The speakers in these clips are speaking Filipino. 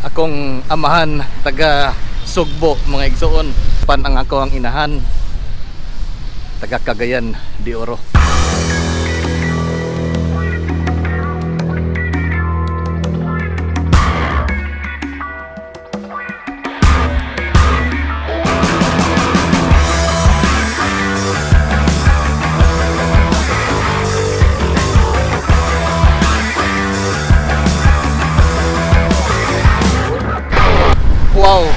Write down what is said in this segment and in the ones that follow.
Akong amahan taga Sugbo mga igsoon, pan ang ako ang inahan taga Cagayan de Oro. Wow.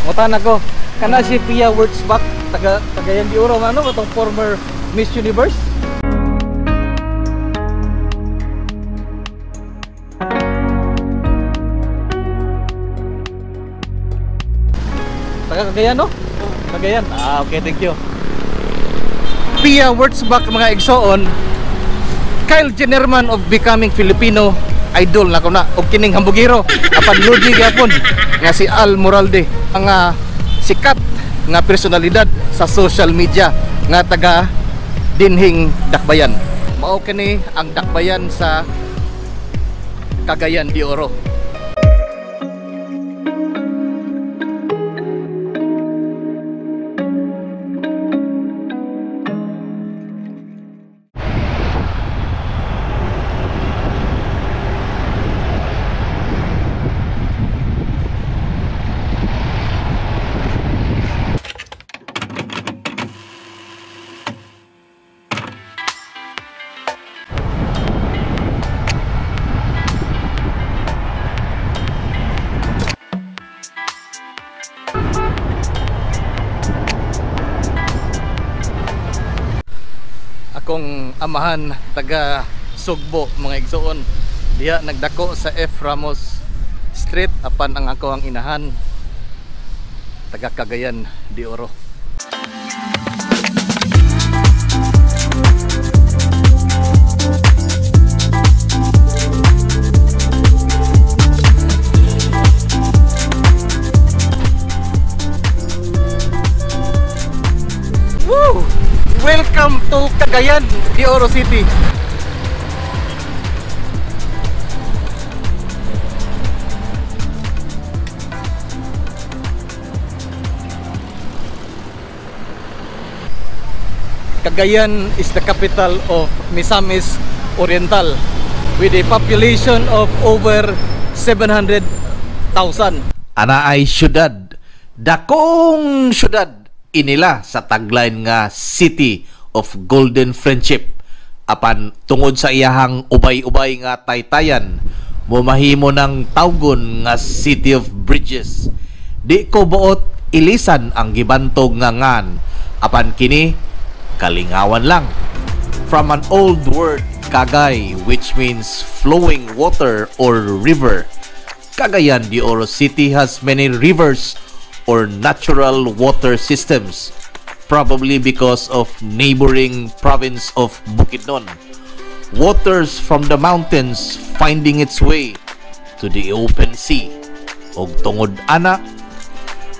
Mutan ako. Kana si Pia Wurtzbach taga Cagayan de Oro, ano itong former Miss Universe. Taga Cagayan, no? Cagayan. Okay, thank you. Pia Wurtzbach mga igsoon, Kyle Jennerman of Becoming Filipino idol na ko na og kining hambugiro apan ludi gyapon nga si Al Moralde ang sikat nga personalidad sa social media nga taga dinhing Dakbayan. Mao kini ang Dakbayan sa Cagayan de Oro. Akong amahan taga Sugbo mga igsoon, diha nagdako sa F. Ramos Street apan ang ako ang inahan taga Cagayan de Oro. Woo! Welcome to Cagayan de Oro City. Cagayan is the capital of Misamis Oriental with a population of over 700,000. Ana ay syudad, dakong syudad inila sa tagline nga City of Golden Friendship. Apan tungod sa iyahang ubay-ubay nga taytayan, mumahimo ng tawgon nga City of Bridges. Di ko buot ilisan ang gibantog nga ngan, apan kini kalingawan lang. From an old word Cagay, which means flowing water or river, Cagayan de Oro City has many rivers or natural water systems, probably because of neighboring province of Bukidnon. Waters from the mountains finding its way to the open sea. Og tungod ana,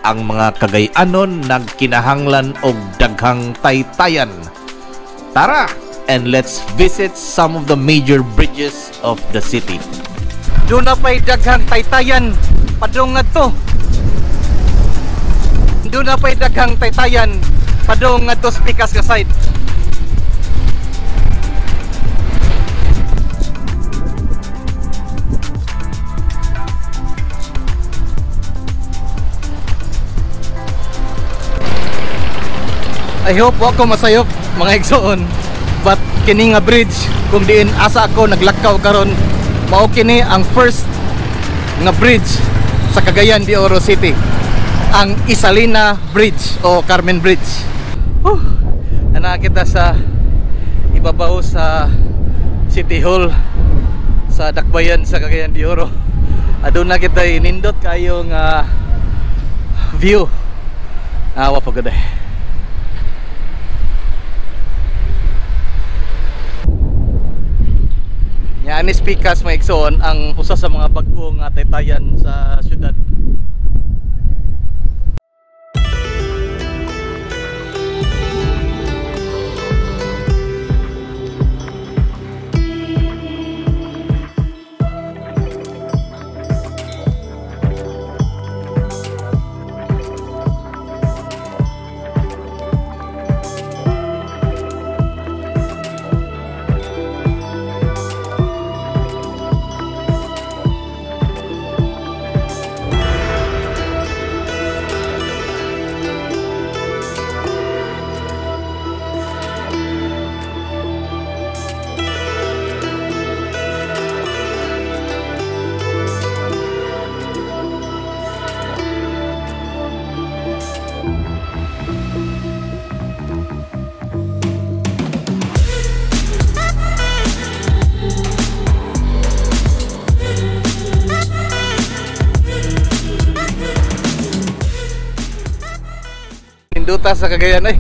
ang mga Cagayanon nagkinahanglan og daghang taytayan. Tara, and let's visit some of the major bridges of the city. Doon na pa'y daghang taytayan padung ngadto. Doon na pa'y daghang taytayan padung ngadto sa pikas nga side. I hope wa ko masayop mga igsoon, but kini nga bridge kung diin asa ako naglakaw karon, mao kini ang first nga bridge sa Cagayan de Oro City, ang Isalina Bridge o Carmen Bridge. Ana kita sa ibabaw sa City Hall sa Dakbayan sa Cagayan de Oro. Aduna kita nindot kayong view. Wa pa gud. Canis Picas mga igsoon, ang usa sa mga bag-o nga taytayan sa syudad. Duta sa Cagayan ay.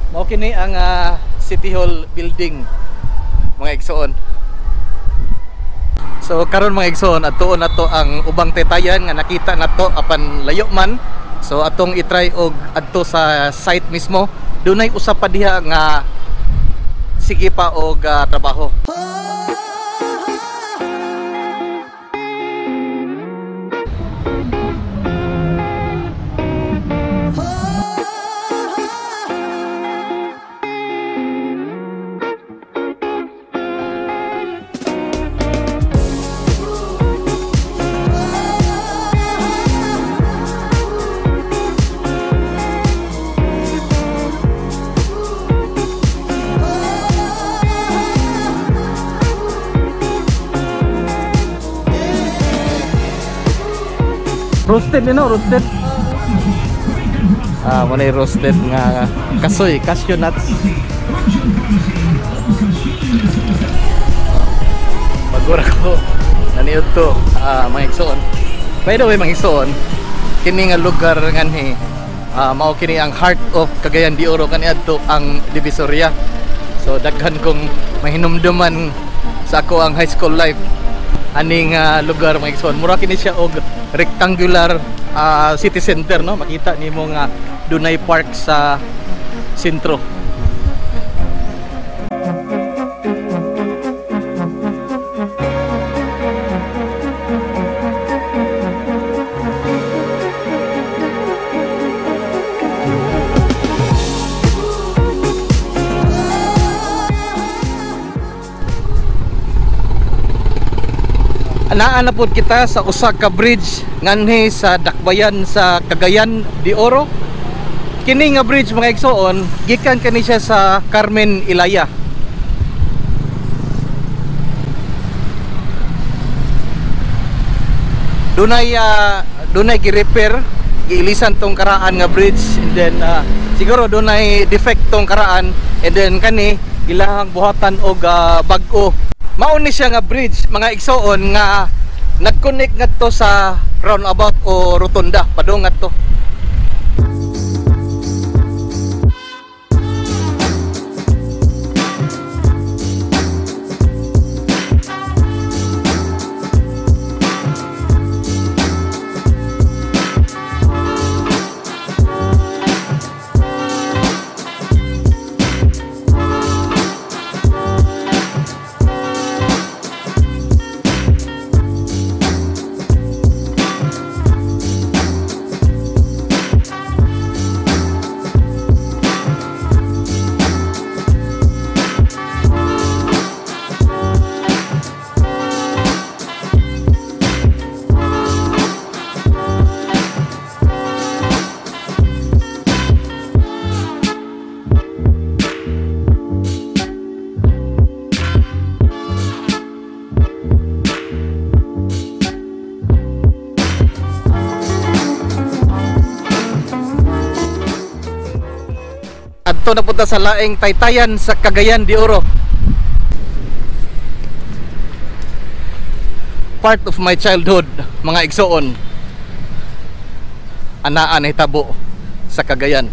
Mao kini ang City Hall building mga igsoon. So karon mga igsoon atuon nato ang ubang taytayan nga nakita nato apan layo man. So atong i-try og adto sa site mismo. Dunay usa pa diha nga sige pa og trabaho. Roasted no, roasted. Manay roasted nga kasoy, cashew nuts. Pagura ko naniud to mga igsoon. By the way mga igsoon, kini nga lugar nganhi mao kini ang heart of Cagayan de Oro kaniadto ang Divisoria. So daghan kong mahinumduman sa ako ang high school life aning lugar mga igsoon. Mura kini siya og rectangular city center no, makita nimo nga dunay park sa sentro. Naa na pod kita sa usa ka bridge nganhi sa dakbayan sa Cagayan de Oro. Kini nga bridge mga igsoon, gikan kani siya sa Carmen Ilaya. Dunay gi-repair, giilisan tong karaan nga bridge, and then siguro dunay defect tong karaan, and then kani ilahang buhatan og bag-o. Mao ni siya nga bridge mga igsoon nga nag-connect ngadto sa roundabout o rotunda padung ngadto. Adto na punta sa laing taytayan sa Cagayan de Oro. Part of my childhood mga igsoon. Anaan ay tabo sa Cagayan.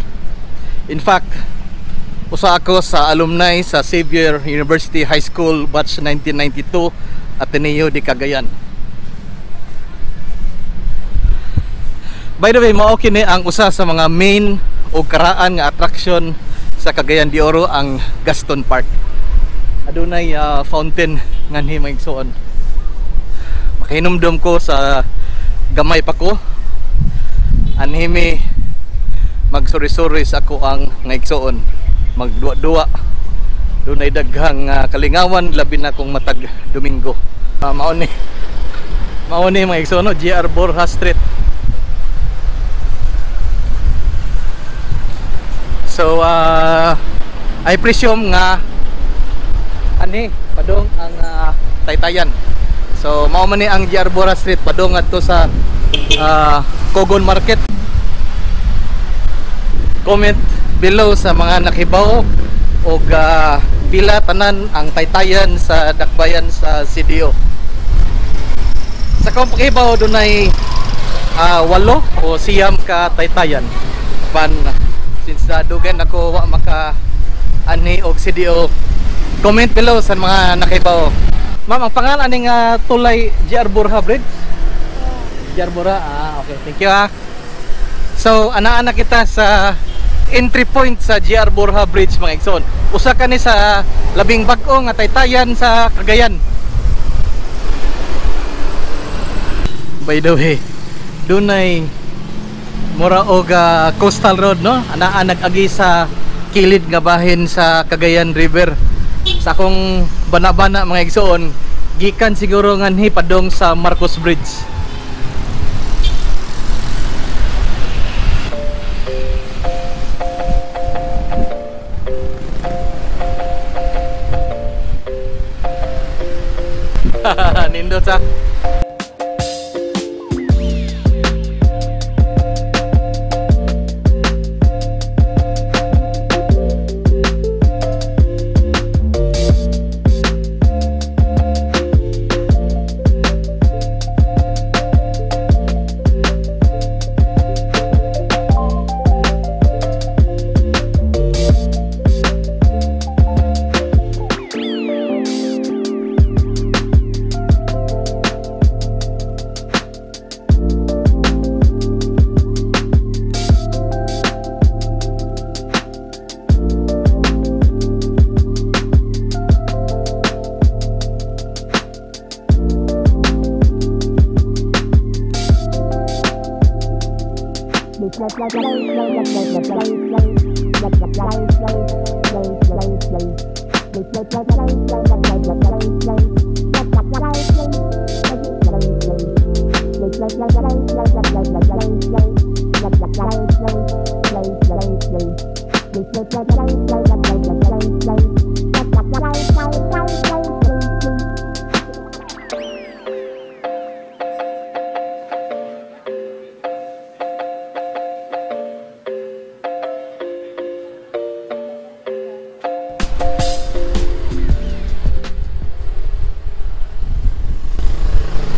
In fact, usa ako sa alumni sa Xavier University High School batch 1992 Ateneo de Cagayan. By the way, mao kini ang usa sa mga main o karaan nga attraction sa Cagayan de Oro, ang Gaston Park. Adunay fountain nganhi maigsoon. Makahinumdum ko sa gamay pa ko. Anhimi magsuri-suri sa ako ang ngaigsoon. Magduwa-duwa. Dunay daghang kalingawan labi na kung matag Domingo. Mao ni mga igsoon, no? GR Borja Street. So I presume nga ani padong ang Taytayan. So mao man ni ang GR Borja Street padong adto sa Cogon Market. Comment below sa mga nakibaw o pila tanan ang Taytayan sa dakbayan sa CDO. Sa kong pakibaw dunay 8 o siyam ka Taytayan. Pan since dugan ako wa maka ani og CDO, comment below sa mga nakibaw. Ma'am, ang pangalan ning tulay GR Borja Bridge? GR Borja, okay, thank you So ana-ana kita sa entry point sa GR Borja Bridge mga igsoon. Usa kani sa labing bag-o nga Taytayan sa Cagayan. By the way, dunay mura og coastal road, no? Anaa nag-agi sa kilid nga bahin sa Cagayan River. Sa akong bana-bana mga igsoon, gikan siguro nganhi padong sa Marcos Bridge. Nindot sa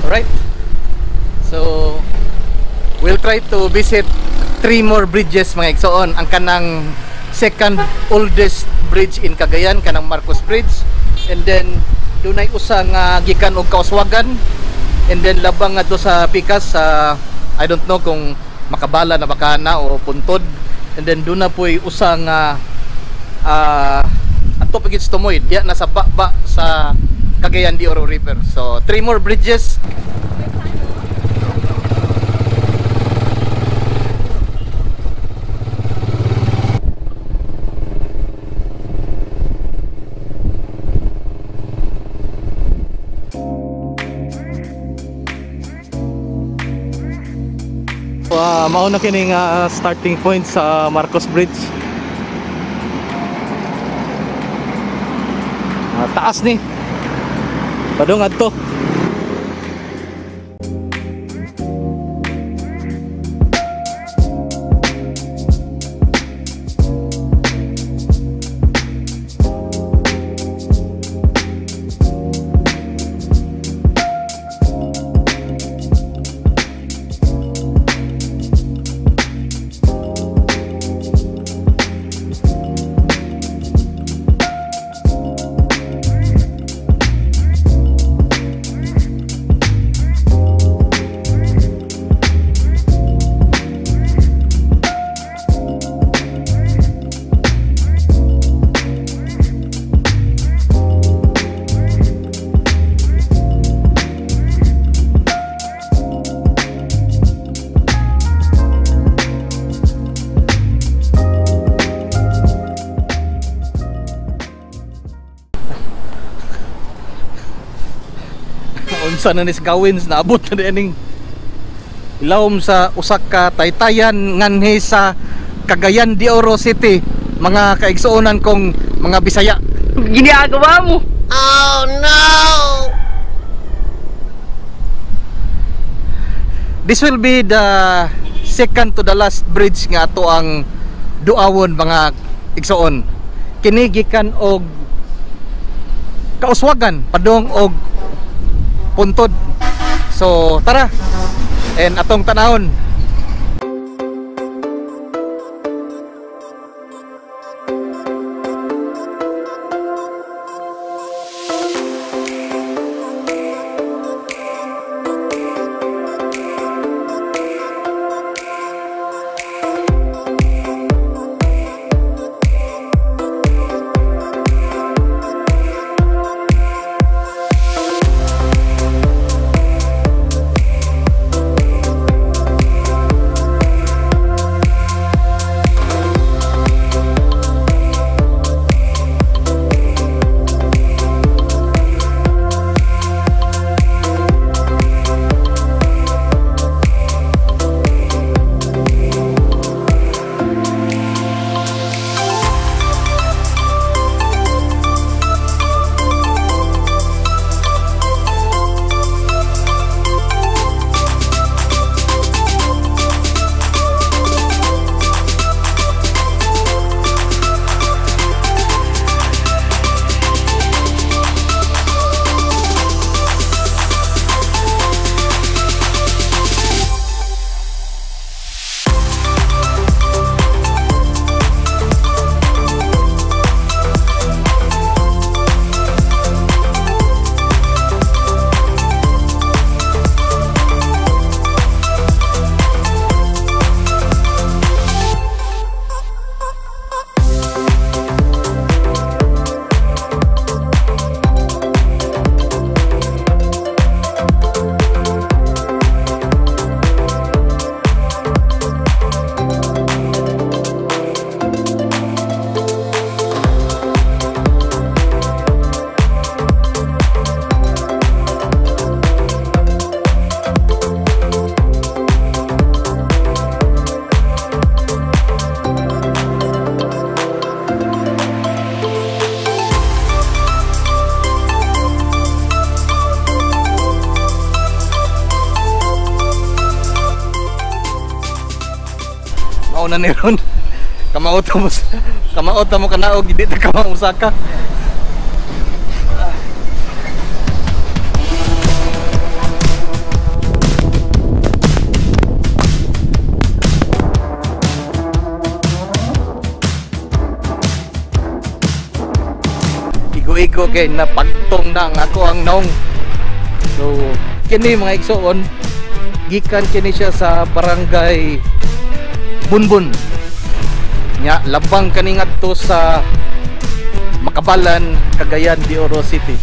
Alright, so we'll try to visit 3 more bridges mga igsoon. Ang kanang second oldest bridge in Cagayan, kanang Marcos Bridge, and then dunay usa nga gikan og Kauswagan, and then labang nga to sa Pikas sa I don't know kung makabala na bakana o puntod, and then duna po'y usa nga ato pagits tumoy diya nasa baba sa Cagayan de Oro River. So 3 more bridges. Mao na kining starting point sa Marcos Bridge. Taas ni. Padung adto. usa na ni sa Gawins naabot na dining ilawom sa usa ka taytayan nganhi sa Cagayan de Oro City, mga kaigsuonan kong mga Bisaya. Ginagawa mo? Oh no! This will be the second to the last bridge nga ato ang duawon mga igsuon. Kini gikan og Kauswagan padong og Puntod. So tara, and atong tanahon. Na ni ron kamauta mo kanaog hindi ta kamausaka. Igo-igo kay napagtong na ang ako ang naong. So kini mga igsoon, gikan kini siya sa barangay Bunbun nya labang kani ngadto sa Makabalan, Cagayan de Oro City.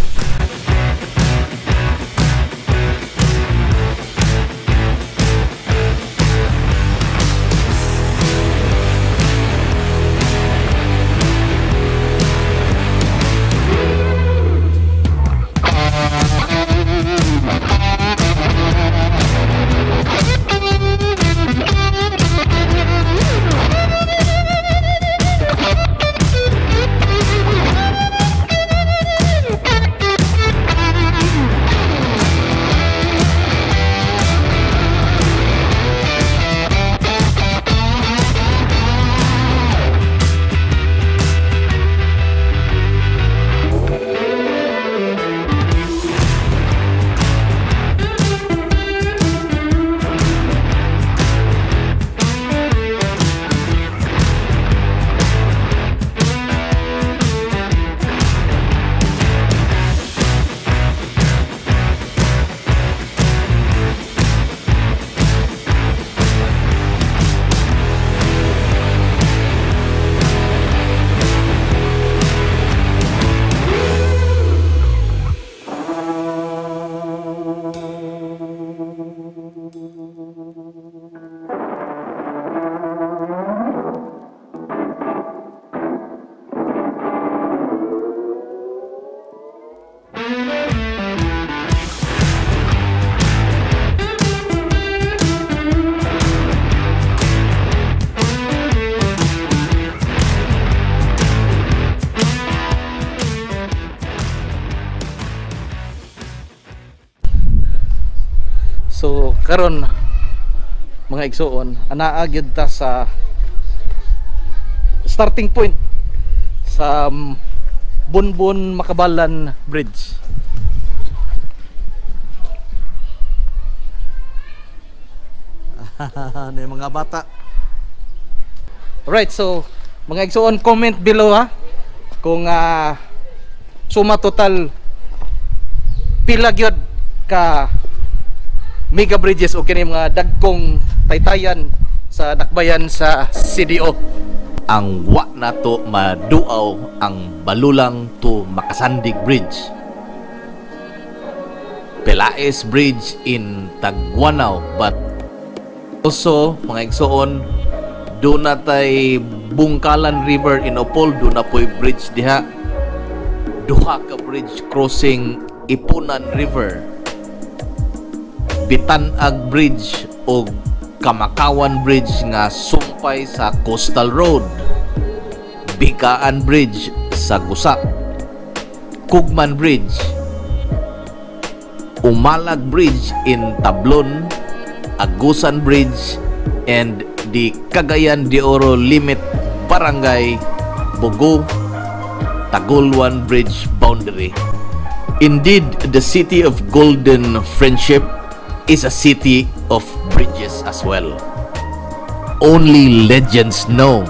So karon mga igsoon, anaa gyud ta sa starting point sa Bunbun Makabalan Bridge. Ano yung mga bata? Right, so mga igsoon, comment below ha kung suma total pila gyud ka mega bridges o kini mga dagkong taytayan sa dakbayan sa CDO. Ang wa na to maduaw ang Balulang to Makasandig Bridge, Pelaes Bridge in Tagwanao, but also mga igsoon, do na tay Bungkalan River in Opol, do na po'y bridge diha. Duha ka bridge crossing Ipunan River, Bitanag Bridge o Kamakawan Bridge nga sumpay sa Coastal Road, Bigaan Bridge sa Gusak, Kugman Bridge, Umalag Bridge in Tablon, Agusan Bridge, and the Cagayan de Oro Limit Barangay Bogo Tagulwan Bridge boundary. Indeed, the city of Golden Friendship is a city of bridges as well. Only legends know,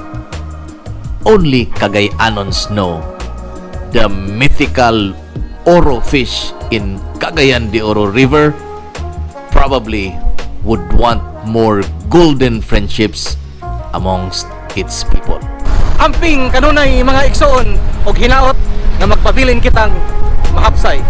only Cagayanons know, the mythical Oro fish in Cagayan de Oro River probably would want more golden friendships amongst its people. Amping kanunay mga igsoon og hinaot nga magpabilin kitang mahapsay.